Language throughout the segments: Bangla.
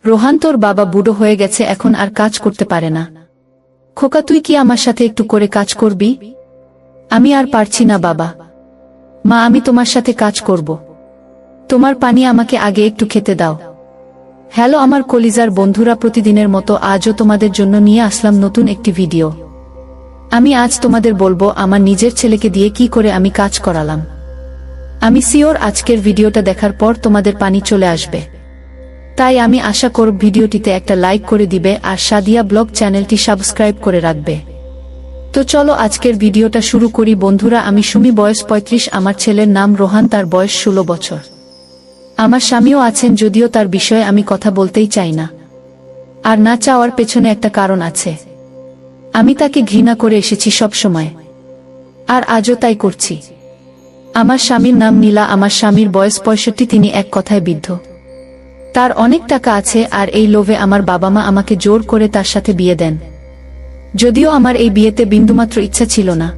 রোহান, তোর বাবা বুড়ো হয়ে গেছে, এখন আর কাজ করতে পারে না। খোকা, তুই কি আমার সাথে একটু করে কাজ করবি? আমি আর পারছি না বাবা। মা, আমি তোমার সাথে কাজ করব। তোমার পানি আমাকে আগে একটু খেতে দাও। হ্যালো আমার কলিজার বন্ধুরা, প্রতিদিনের মতো আজও তোমাদের জন্য নিয়ে আসলাম নতুন একটি ভিডিও। আমি আজ তোমাদের বলবো আমার নিজের ছেলেকে দিয়ে কি করে আমি কাজ করালাম। আমি সিওর আজকের ভিডিওটা দেখার পর তোমাদের পানি চলে আসবে। তাই আমি আশা করব ভিডিওটিতে একটা লাইক করে দিবে আর সাদিয়া ব্লগ চ্যানেলটি সাবস্ক্রাইব করে রাখবে। তো চলো আজকের ভিডিওটা শুরু করি বন্ধুরা। আমি সুমি, বয়স 35, আমার ছেলের নাম রোহান, তার বয়স 16 বছর। আমার স্বামীও আছেন, যদিও তার বিষয়ে আমি কথা বলতেই চাই না। আর না চাওয়ার পেছনে একটা কারণ আছে। আমি তাকে ঘৃণা করে এসেছি সব সময়, আর আজও তাই করছি। আমার স্বামীর নাম নীলা। আমার স্বামীর বয়স 65, তিনি এক কথায় বৃদ্ধ। তার অনেক টাকা আছে, আর এই লোভে আমার বাবা মা আমাকে জোর করে তার সাথে বিয়ে দেন। যদিও আমার এই বিয়েতে বিন্দুমাত্র ইচ্ছা ছিল না,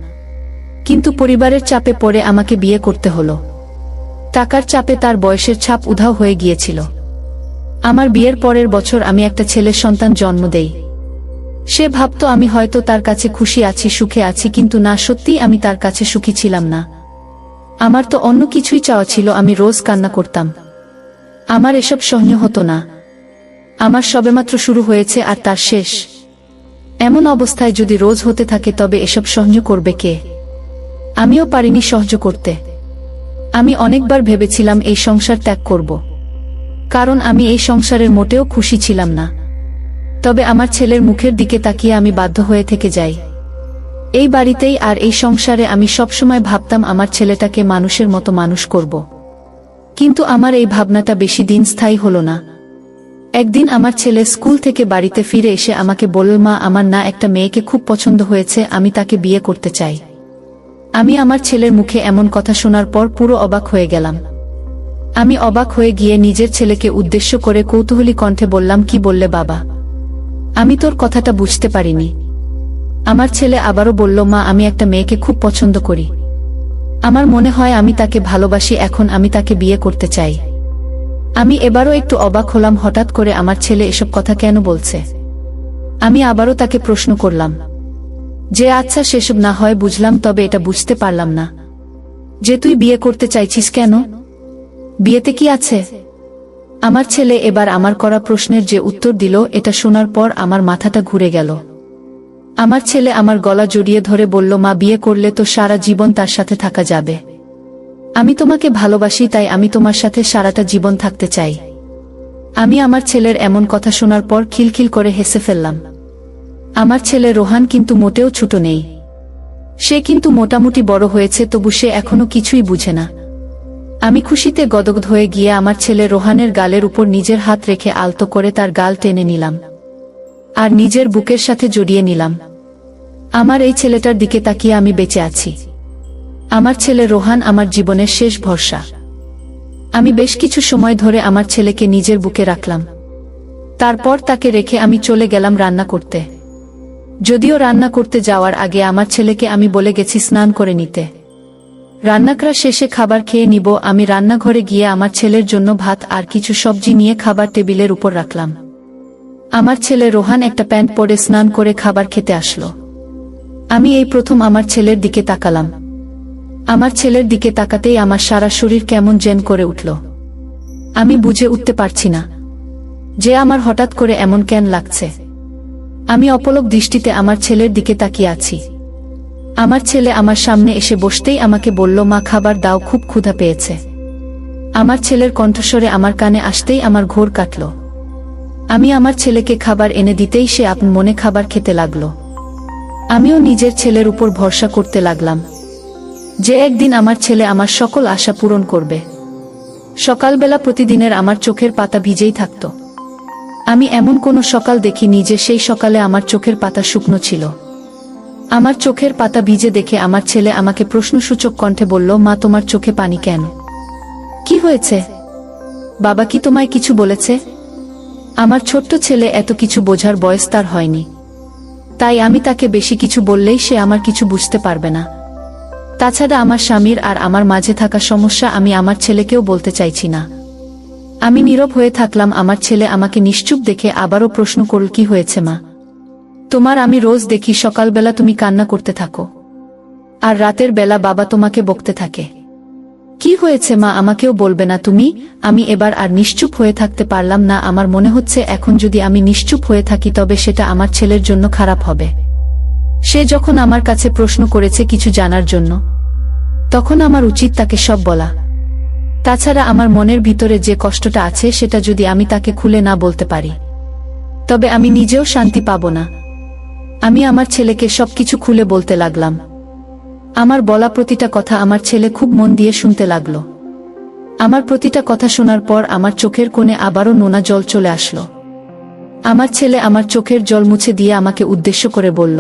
কিন্তু পরিবারের চাপে পড়ে আমাকে বিয়ে করতে হলো। টাকার চাপে তার বয়সের ছাপ উধাও হয়ে গিয়েছিল। আমার বিয়ের পরের বছর আমি একটা ছেলের সন্তান জন্ম দেই। সে ভাবতো আমি হয়তো তার কাছে খুশি আছি, সুখে আছি, কিন্তু না, সত্যিই আমি তার কাছে সুখী ছিলাম না। আমার তো অন্য কিছুই চাওয়া ছিল। আমি রোজ কান্না করতাম। আমার এসব সহ্য হতো না। আমার সবেমাত্র শুরু হয়েছে আর তার শেষ। এমন অবস্থায় যদি রোজ হতে থাকে তবে এসব সহ্য করবে কে? আমিও পারিনি সহ্য করতে। আমি অনেকবার ভেবেছিলাম এই সংসার ত্যাগ করব, কারণ আমি এই সংসারের মোটেও খুশি ছিলাম না। তবে আমার ছেলের মুখের দিকে তাকিয়ে আমি বাধ্য হয়ে থেকে যাই। এই বাড়িতেই আর এই সংসারে আমি সবসময় ভাবতাম আমার ছেলেটাকে মানুষের মতো মানুষ করব। কিন্তু আমার এই ভাবনাটা বেশি দিন স্থায়ী হলো না। একদিন আমার ছেলে স্কুল থেকে বাড়িতে ফিরে এসে আমাকে বলল, মা, আমার না একটা মেয়েকে খুব পছন্দ হয়েছে, আমি তাকে বিয়ে করতে চাই। আমি আমার ছেলের মুখে এমন কথা শোনার পর পুরো অবাক হয়ে গেলাম। আমি অবাক হয়ে গিয়ে নিজের ছেলেকে উদ্দেশ্য করে কৌতূহলী কণ্ঠে বললাম, কি বললে বাবা? আমি তোর কথাটা বুঝতে পারিনি। আমার ছেলে আবারও বলল, মা, আমি একটা মেয়েকে খুব পছন্দ করি। আমার মনে হয় আমি তাকে ভালোবাসি, এখন আমি তাকে বিয়ে করতে চাই। আমি এবারও একটু অবাক হলাম, হঠাৎ করে আমার ছেলে এসব কথা কেন বলছে। আমি আবারও তাকে প্রশ্ন করলাম যে আচ্ছা, সেসব না হয় বুঝলাম, তবে এটা বুঝতে পারলাম না যে তুই বিয়ে করতে চাইছিস কেন? বিয়েতে কি আছে? আমার ছেলে এবার আমার করা প্রশ্নের যে উত্তর দিল, এটা শোনার পর আমার মাথাটা ঘুরে গেল। আমার ছেলে আমার গলা জড়িয়ে ধরে বলল, মা, বিয়ে করলে তো সারা জীবন তার সাথে থাকা যাবে। আমি তোমাকে ভালোবাসি, তাই আমি তোমার সাথে সারাটা জীবন থাকতে চাই। আমি আমার ছেলের এমন কথা শোনার পর খিলখিল করে হেসে ফেললাম। আমার ছেলে রোহান কিন্তু মোটেও ছোট নেই। সে কিন্তু মোটামুটি বড় হয়েছে, তবু সে এখনো কিছুই বুঝে না। আমি খুশিতে গদগদ হয়ে গিয়ে আমার ছেলে রোহানের গালের উপর নিজের হাত রেখে আলতো করে তার গাল টেনে নিলাম আর নিজের বুকের সাথে জড়িয়ে নিলাম। আমার এই ছেলেটার দিকে তাকিয়ে আমি বেঁচে আছি। আমার ছেলে রোহান আমার জীবনের শেষ ভরসা। আমি বেশ কিছু সময় ধরে আমার ছেলেকে নিজের বুকে রাখলাম। তারপর তাকে রেখে আমি চলে গেলাম রান্না করতে। যদিও রান্না করতে যাওয়ার আগে আমার ছেলেকে আমি বলে গেছি স্নান করে নিতে। রান্নাকরা শেষে খাবার খেয়ে নিব। আমি রান্নাঘরে গিয়ে আমার ছেলের জন্য ভাত আর কিছু সবজি নিয়ে খাবার টেবিলের উপর রাখলাম। আমার ছেলে রোহান একটা প্যান্ট পরে স্নান করে খাবার খেতে আসলো। আমি এই প্রথম আমার ছেলের দিকে তাকালাম। আমার ছেলের দিকে তাকাতেই আমার সারা শরীর কেমন যেন করে উঠল। আমি বুঝে উঠতে পারছি না যে আমার হঠাৎ করে এমন কেন লাগছে। আমি অপলক দৃষ্টিতে আমার ছেলের দিকে তাকিয়ে আছি। আমার ছেলে আমার সামনে এসে বসতেই আমাকে বলল, মা, খাবার দাও, খুব ক্ষুধা পেয়েছে। আমার ছেলের কণ্ঠস্বরে আমার কানে আসতেই আমার ঘোর কাটল। আমি আমার ছেলেকে খাবার এনে দিতেই সে আপন মনে খাবার খেতে লাগলো। আমিও নিজের ছেলের উপর ভরসা করতে লাগলাম যে একদিন আমার ছেলে আমার সকল আশা পূরণ করবে। সকালবেলা প্রতিদিনের আমার চোখের পাতা ভিজেই থাকত। আমি এমন কোনো সকাল দেখিনি যে সেই সকালে আমার চোখের পাতা শুকনো ছিল। আমার চোখের পাতা ভিজে দেখে আমার ছেলে আমাকে প্রশ্নসূচক কণ্ঠে বলল, মা, তোমার চোখে পানি কেন? কি হয়েছে? বাবা কি তোমায় কিছু বলেছে? আমার ছোট্ট ছেলে এত কিছু বোঝার বয়স তার হয়নি, তাই আমি তাকে বেশি কিছু বললেই সে আমার কিছু বুঝতে পারবে না। তাছাড়া আমার স্বামীর আর আমার মাঝে থাকা সমস্যা আমি আমার ছেলেকেও বলতে চাইছি না। আমি নীরব হয়ে থাকলাম। আমার ছেলে আমাকে নিশ্চুপ দেখে আবারও প্রশ্ন করল, কি হয়েছে মা? তোমার আমি রোজ দেখি সকালবেলা তুমি কান্না করতে থাকো, আর রাতের বেলা বাবা তোমাকে বকতে থাকে। কি হয়েছে মা, আমাকেও বলবে না তুমি? আমি এবার আর নিশ্চুপ হয়ে থাকতে পারলাম না। আমার মনে হচ্ছে এখন যদি আমি নিশ্চুপ হয়ে থাকি তবে সেটা আমার ছেলের জন্য খারাপ হবে। সে যখন আমার কাছে প্রশ্ন করেছে কিছু জানার জন্য, তখন আমার উচিত তাকে সব বলা। তাছাড়া আমার মনের ভিতরে যে কষ্টটা আছে সেটা যদি আমি তাকে খুলে না বলতে পারি, তবে আমি নিজেও শান্তি পাব না। আমি আমার ছেলেকে সবকিছু খুলে বলতে লাগলাম। আমার বলা প্রতিটা কথা আমার ছেলে খুব মন দিয়ে শুনতে লাগলো। আমার প্রতিটা কথা শোনার পর আমার চোখের কোণে আবারও নোনা জল চলে আসলো। আমার ছেলে আমার চোখের জল মুছে দিয়ে আমাকে উদ্দেশ্য করে বলল,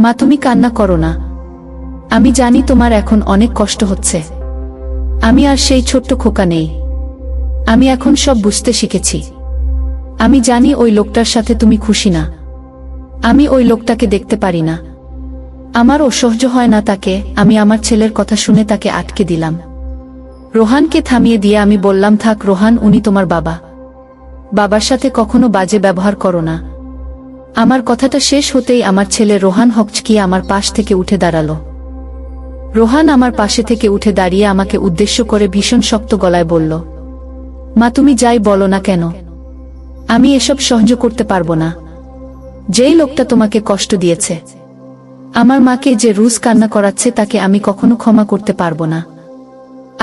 মা তুমি কান্না করো না। আমি জানি তোমার এখন অনেক কষ্ট হচ্ছে। আমি আর সেই ছোট্ট খোকা নেই। আমি এখন সব বুঝতে শিখেছি। আমি জানি ওই লোকটার সাথে তুমি খুশি না। আমি ওই লোকটাকে দেখতে পারি না। আমার অসহ্য হয় না তাকে। আমি আমার ছেলের কথা শুনে তাকে আটকে দিলাম। রোহানকে থামিয়ে দিয়ে আমি বললাম, থাক রোহান, উনি তোমার বাবা। বাবার সাথে কখনো বাজে ব্যবহার করো না। আমার কথাটা শেষ হতেই আমার ছেলে রোহান হকচকিয়ে আমার পাশ থেকে উঠে দাঁড়ালো। রোহান আমার পাশে থেকে উঠে দাঁড়িয়ে আমাকে উদ্দেশ্য করে ভীষণ শক্ত গলায় বলল, মা তুমি যাই বলো না কেন, আমি এসব সহ্য করতে পারবো না। যেই লোকটা তোমাকে কষ্ট দিয়েছে, আমার মাকে যে রোজ কান্না করাচ্ছে, তাকে আমি কখনো ক্ষমা করতে পারবো না।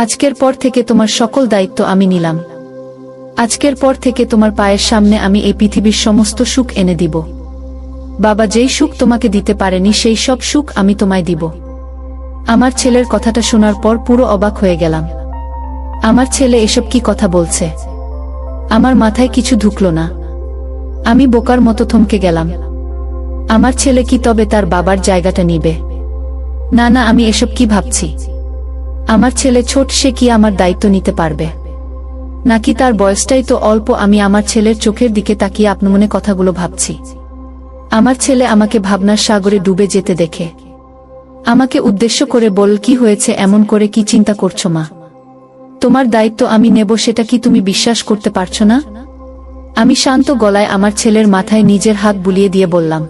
আজকের পর থেকে তোমার সকল দায়িত্ব আমি নিলাম। আজকের পর থেকে তোমার পায়ের সামনে আমি এই পৃথিবীর সমস্ত সুখ এনে দিব। বাবা যেই সুখ তোমাকে দিতে পারেনি সেই সব সুখ আমি তোমায় দিব। আমার ছেলের কথাটা শোনার পর পুরো অবাক হয়ে গেলাম। আমার ছেলে এসব কি কথা বলছে? আমার মাথায় কিছু ঢুকলো না। আমি বোকার মতো থমকে গেলাম। আমার ছেলে কি তবে তার বাবার জায়গাটা নিবে? না না, আমি এসব কি ভাবছি? আমার ছেলে ছোট, সে কি আমার দায়িত্ব নিতে পারবে? নাকি তার বয়সটাই তো অল্প? আমি আমার ছেলের চোখের দিকে তাকিয়ে আপনমনে কথাগুলো ভাবছি। আমার ছেলে আমাকে ভাবনার সাগরে ডুবে যেতে দেখে আমাকে উদ্দেশ্য করে বল, কি হয়েছে, এমন করে কি চিন্তা করছো মা? তোমার দায়িত্ব আমি নেব, সেটা কি তুমি বিশ্বাস করতে পারছো না? আমি শান্ত গলায় আমার ছেলের মাথায় নিজের হাত বুলিয়ে দিয়ে বললাম,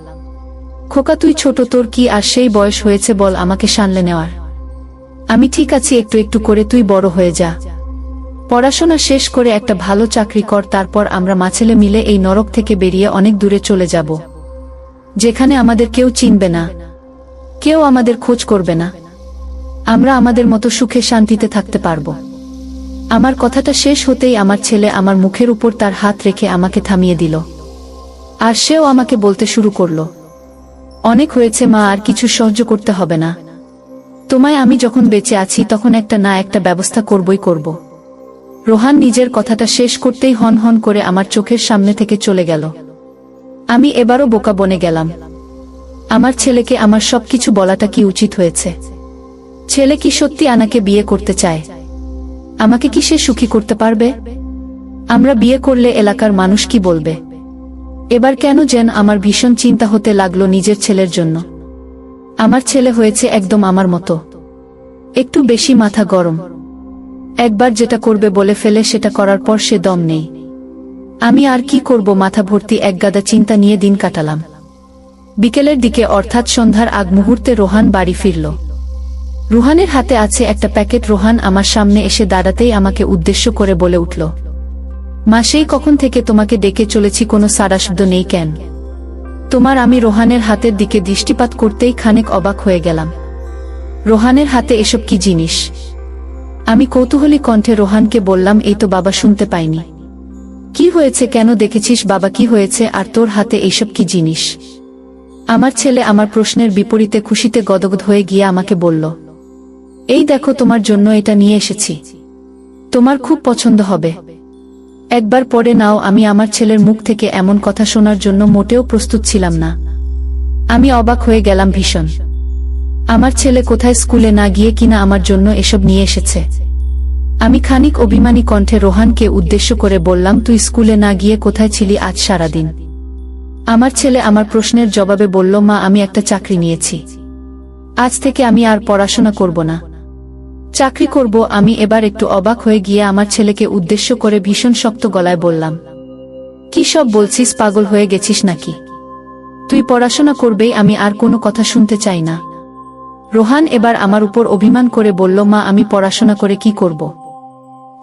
খোকা তুই ছোট, তোর কি আর সেই বয়স হয়েছে বল আমাকে সামলে নেওয়ার? আমি ঠিক আছি, একটু একটু করে তুই বড় হয়ে যা। পড়াশোনা শেষ করে একটা ভালো চাকরি কর, তারপর আমরা মাছেলে মিলে এই নরক থেকে বেরিয়ে অনেক দূরে চলে যাব, যেখানে আমাদের কেউ চিনবে না, কেউ আমাদের খোঁজ করবে না। আমরা আমাদের মতো সুখে শান্তিতে থাকতে পারবো। আমার কথাটা শেষ হতেই আমার ছেলে আমার মুখের উপর তার হাত রেখে আমাকে থামিয়ে দিল। আর সেও আমাকে বলতে শুরু করলো, অনেক হয়েছে মা, আর কিছু সহ্য করতে হবে না। তোমায় আমি যখন বেঁচে আছি তখন একটা না একটা ব্যবস্থা করবই করব। রোহান নিজের কথাটা শেষ করতেই হন হন করে আমার চোখের সামনে থেকে চলে গেল। আমি এবারও বোকা বনে গেলাম। আমার ছেলেকে আমার সবকিছু বলাটা কি উচিত হয়েছে? ছেলে কি সত্যি আনাকে বিয়ে করতে চায়? আমাকে কি সে সুখী করতে পারবে? আমরা বিয়ে করলে এলাকার মানুষ কি বলবে? এবার কেন যেন আমার ভীষণ চিন্তা হতে লাগলো নিজের ছেলের জন্য। আমার ছেলে হয়েছে একদম আমার মতো, একটু বেশি মাথা গরম। একবার যেটা করবে বলে ফেলে, সেটা করার পর সে দম নেই। আমি আর কি করব, মাথা ভর্তি একগাদা চিন্তা নিয়ে দিন কাটালাম। বিকেলের দিকে অর্থাৎ সন্ধ্যার আগ মুহূর্তে রোহান বাড়ি ফিরল। রুহানের হাতে আছে একটা প্যাকেট। রোহান আমার সামনে এসে দাঁড়াতেই আমাকে উদ্দেশ্য করে বলে উঠল, মা সেই কখন থেকে তোমাকে ডেকে চলেছি, কোনো সাড়া শব্দ নেই কেন তোমার? আমি রোহানের হাতের দিকে দৃষ্টিপাত করতেই খানিক অবাক হয়ে গেলাম। রোহানের হাতে এসব কি জিনিস? আমি কৌতূহলী কণ্ঠে রোহানকে বললাম, এই তো বাবা, শুনতে পাইনি। কি হয়েছে, কেন দেখেছিস বাবা, কি হয়েছে? আর তোর হাতে এইসব কি জিনিস? আমার ছেলে আমার প্রশ্নের বিপরীতে খুশিতে গদগদ হয়ে গিয়ে আমাকে বলল, এই দেখো তোমার জন্য এটা নিয়ে এসেছি, তোমার খুব পছন্দ হবে, একবার পরে নাও। আমি আমার ছেলের মুখ থেকে এমন কথা শোনার জন্য মোটেও প্রস্তুত ছিলাম না। আমি অবাক হয়ে গেলাম ভীষণ। আমার ছেলে কোথায় স্কুলে না গিয়ে কিনা আমার জন্য এসব নিয়ে এসেছে। আমি খানিক অভিমানী কণ্ঠে রোহানকে উদ্দেশ্য করে বললাম, তুই স্কুলে না গিয়ে কোথায় ছিলি আজ সারাদিন? আমার ছেলে আমার প্রশ্নের জবাবে বলল, মা আমি একটা চাকরি নিয়েছি, আজ থেকে আমি আর পড়াশোনা করব না। চাকরি করব। আমি এবার একটু অবাক হয়ে গিয়ে আমার ছেলেকে উদ্দেশ্য করে ভীষণ শক্ত গলায় বললাম, কি সব বলছিস? পাগল হয়ে গেছিস নাকি? তুই পড়াশোনা করবেই, আমি আর কোনো কথা শুনতে চাই না। রোহান এবার আমার উপর অভিমান করে বলল, মা আমি পড়াশোনা করে কি করব?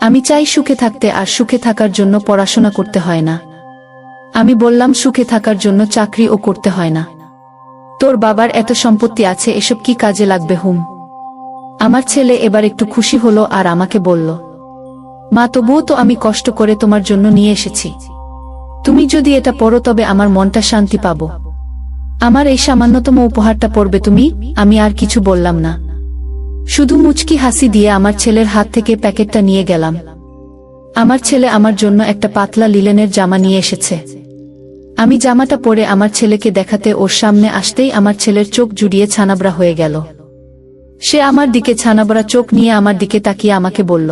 আমি চাই সুখে থাকতে, আর সুখে থাকার জন্য পড়াশোনা করতে হয় না। আমি বললাম, সুখে থাকার জন্য চাকরিও করতে হয় না। তোর বাবার এত সম্পত্তি আছে, এসব কি কাজে লাগবে? হুম। আমার ছেলে এবার একটু খুশি হলো আর আমাকে বলল, মা তবুও তো আমি কষ্ট করে তোমার জন্য নিয়ে এসেছি। তুমি যদি এটা পড়ো তবে আমার মনটা শান্তি পাবো। আমার এই সামান্যতম উপহারটা পড়বে তুমি? আমি আর কিছু বললাম না, শুধু মুচকি হাসি দিয়ে আমার ছেলের হাত থেকে প্যাকেটটা নিয়ে গেলাম। আমার ছেলে আমার জন্য একটা পাতলা লিলেনের জামা নিয়ে এসেছে। আমি জামাটা পরে আমার ছেলেকে দেখাতে ওর সামনে আসতেই আমার ছেলের চোখ জুড়িয়ে ছানাবড়া হয়ে গেল। সে আমার দিকে ছানাবড়া চোখ নিয়ে আমার দিকে তাকিয়ে আমাকে বলল,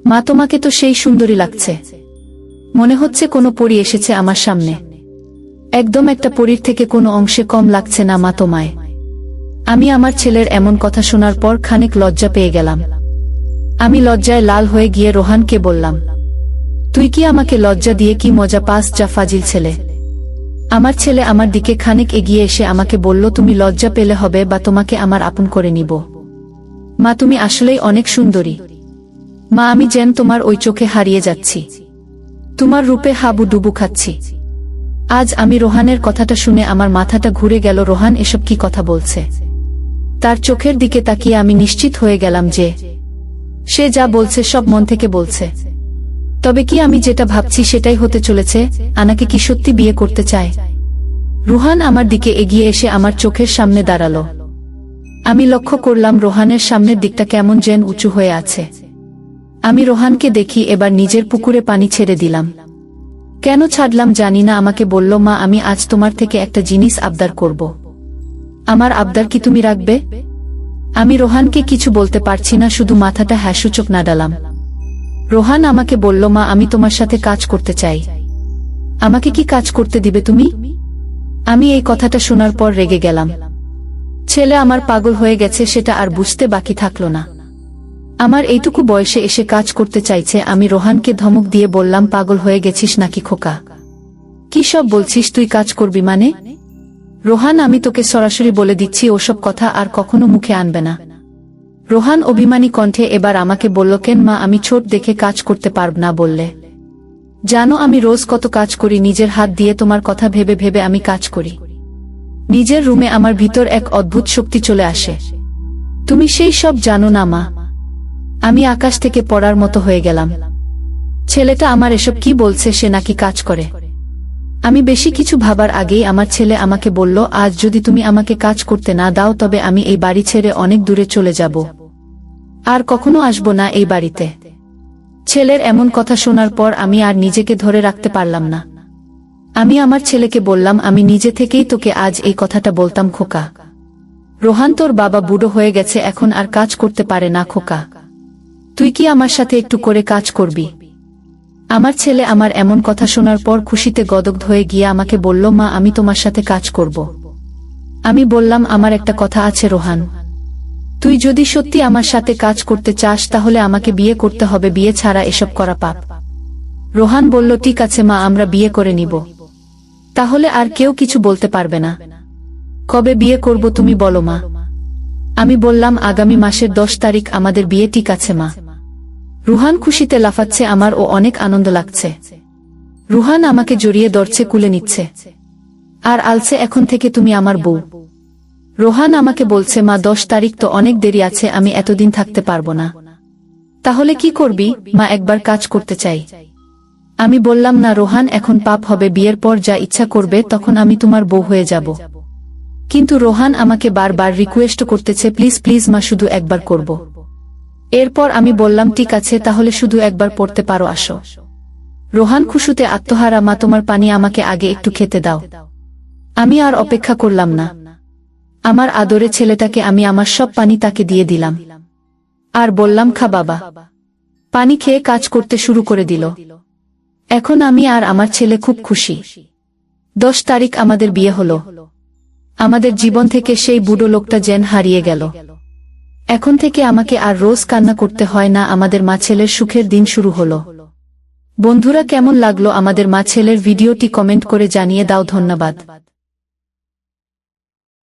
মা তোমাকে তো সেই সুন্দরী লাগছে, মনে হচ্ছে কোনো পরী এসেছে আমার সামনে। একদম একটা পরীর থেকে কোনো অংশে কম লাগছে না মা তোমায়। আমি আমার ছেলের এমন কথা শোনার পর খানিক লজ্জা পেয়ে গেলাম। আমি লজ্জায় লাল হয়ে গিয়ে রোহানকে বললাম, তুই কি আমাকে লজ্জা দিয়ে কি মজা পাস? যা ফাজিল ছেলে। আমার ছেলে আমার দিকে খানিক এগিয়ে এসে আমাকে বলল, তুমি লজ্জা পেলে হবে বা তোমাকে আমার আপন করে নিব। মা তুমি আসলেই অনেক সুন্দরী। মা আমি যেন তোমার ওই চোখে হারিয়ে যাচ্ছি, তোমার রূপে হাবু ডুবু খাচ্ছি। আজ আমি রোহানের কথাটা শুনে আমার মাথাটা ঘুরে গেল। রোহান এসব কি কথা বলছে? তার চোখের দিকে তাকিয়ে আমি নিশ্চিত হয়ে গেলাম যে সে যা বলছে সব মন থেকে বলছে। তবে কি আমি যেটা ভাবছি সেটাই হতে চলেছে? আনাকে কি সত্যি বিয়ে করতে চায়? রোহান আমার দিকে এগিয়ে এসে আমার চোখের সামনে দাঁড়ালো। আমি লক্ষ্য করলাম রোহানের সামনের দিকটা কেমন যেন উঁচু হয়ে আছে। আমি রোহানকে দেখি এবার নিজের পুকুরে পানি ছেড়ে দিলাম। কেন ছাড়লাম জানি না। আমাকে বলল, মা আমি আজ তোমার থেকে একটা জিনিস আবদার করব। আমার আবদার কি তুমি রাখবে? আমি রোহানকে কিছু বলতে পারছি না, শুধু মাথাটা হ্যাঁসূচক নাড়ালাম। রোহান আমাকে বলল, মা আমি তোমার সাথে কাজ করতে চাই। আমাকে কি কাজ করতে দিবে তুমি? আমি এই কথাটা শোনার পর রেগে গেলাম। ছেলে আমার পাগল হয়ে গেছে সেটা আর বুঝতে বাকি থাকলো না। আমার এইটুকু বয়সে এসে কাজ করতে চাইছে। আমি রোহানকে ধমক দিয়ে বললাম, পাগল হয়ে গেছিস নাকি খোকা? কি সব বলছিস? তুই কাজ করবি মানে? রোহান আমি তোকে সরাসরি বলে দিচ্ছি ওসব কথা আর কখনো মুখে আনবে না। রোহান অভিমানী কণ্ঠে এবার আমাকে বলল, কেন মা আমি ছোট দেখে কাজ করতে পারব না বললে? জানো আমি রোজ কত কাজ করি নিজের হাত দিয়ে। তোমার কথা ভেবে ভেবে আমি কাজ করি। নিজের রুমে আমার ভিতর এক অদ্ভুত শক্তি চলে আসে। তুমি সেই সব জানো না মা। আমি আকাশ থেকে পড়ার মতো হয়ে গেলাম। ছেলেটা আমার এসব কি বলছে? সে নাকি কাজ করে? আমি বেশি কিছু ভাবার আগেই আমার ছেলে আমাকে বলল, আজ যদি তুমি আমাকে কাজ করতে না দাও তবে আমি এই বাড়ি ছেড়ে অনেক দূরে চলে যাব, আর কখনো আসব না এই বাড়িতে। ছেলের এমন কথা শোনার পর আমি আর নিজেকে ধরে রাখতে পারলাম না। আমি আমার ছেলেকে বললাম, আমি নিজে থেকেই তোকে আজ এই কথাটা বলতাম খোকা। রোহান তোর বাবা বুড়ো হয়ে গেছে, এখন আর কাজ করতে পারে না খোকা। তুই কি আমার সাথে একটু করে কাজ করবি? আমার ছেলে আমার এমন কথা শোনার পর খুশিতে গদগদ হয়ে গিয়ে আমাকে বলল, মা আমি তোমার সাথে কাজ করব। আমি বললাম, আমার একটা কথা আছে রোহান, তুই যদি সত্যি আমার সাথে কাজ করতে চাস তাহলে আমাকে বিয়ে করতে হবে, বিয়ে ছাড়া এসব করা পাপ। রোহান বলল, ঠিক আছে মা, আমরা বিয়ে করে নিব, তাহলে আর কেউ কিছু বলতে পারবে না। কবে বিয়ে করব তুমি বলো মা? আমি বললাম, আগামী মাসের 10 তারিখ আমাদের বিয়ে। ঠিক আছে মা। রুহান খুশিতে লাফাচ্ছে, আমার ও অনেক আনন্দ লাগছে। রুহান আমাকে জড়িয়ে ধরছে, কুলে নিচ্ছে আর আলছে, এখন থেকে তুমি আমার বউ। রোহান আমাকে বলছে, মা 10 তারিখ তো অনেক দেরি আছে, আমি এতদিন থাকতে পারবো না। তাহলে কি করবি? মা একবার কাজ করতে চাই। আমি বললাম, না রোহান, এখন পাপ হবে, বিয়ের পর যা ইচ্ছা করবে তখন আমি তোমার বউ হয়ে যাব। কিন্তু রোহান আমাকে বারবার রিকোয়েস্ট করতেছে, প্লিজ প্লিজ মা, শুধু একবার করব। এরপর আমি বললাম, ঠিক আছে তাহলে শুধু একবার পড়তে পারো, আসো। রোহান খুশুতে আত্মহারা, মা তোমার পানি আমাকে আগে একটু খেতে দাও। আমি আর অপেক্ষা করলাম না। আমার আদরে ছেলেটাকে আমি আমার সব পানি তাকে দিয়ে দিলাম আর বললাম, খা বাবা। পানি খেয়ে কাজ করতে শুরু করে দিল। এখন আমি আর আমার ছেলে খুব খুশি। 10 তারিখ আমাদের বিয়ে হলো। আমাদের জীবন থেকে সেই বুড়ো লোকটা যেন হারিয়ে গেল। এখন থেকে আমাকে আর রোজ কান্না করতে হয় না। আমাদের মা ছেলের সুখের দিন শুরু হলো। বন্ধুরা, কেমন লাগলো আমাদের মা ছেলের ভিডিওটি কমেন্ট করে জানিয়ে দাও। ধন্যবাদ।